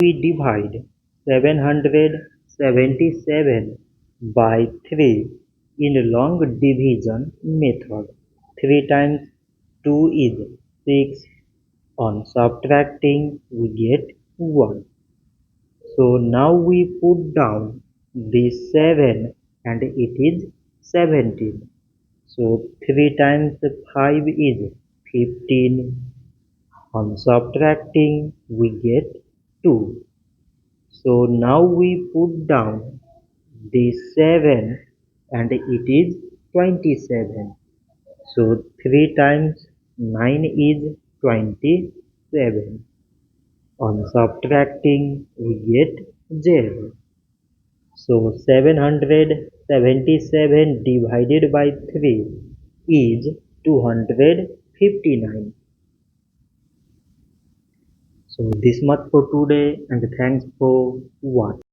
We divide 777 by 3 in long division method. 3 times 2 is 6. On subtracting, we get 1. So now we put down the 7 and it is 17. So 3 times 5 is 15. On subtracting, we get 2. So now we put down the 7 and it is 27. So 3 times 9 is 27. On subtracting, we get 0. So 777 divided by 3 is 259. So this much for today and thanks for watching.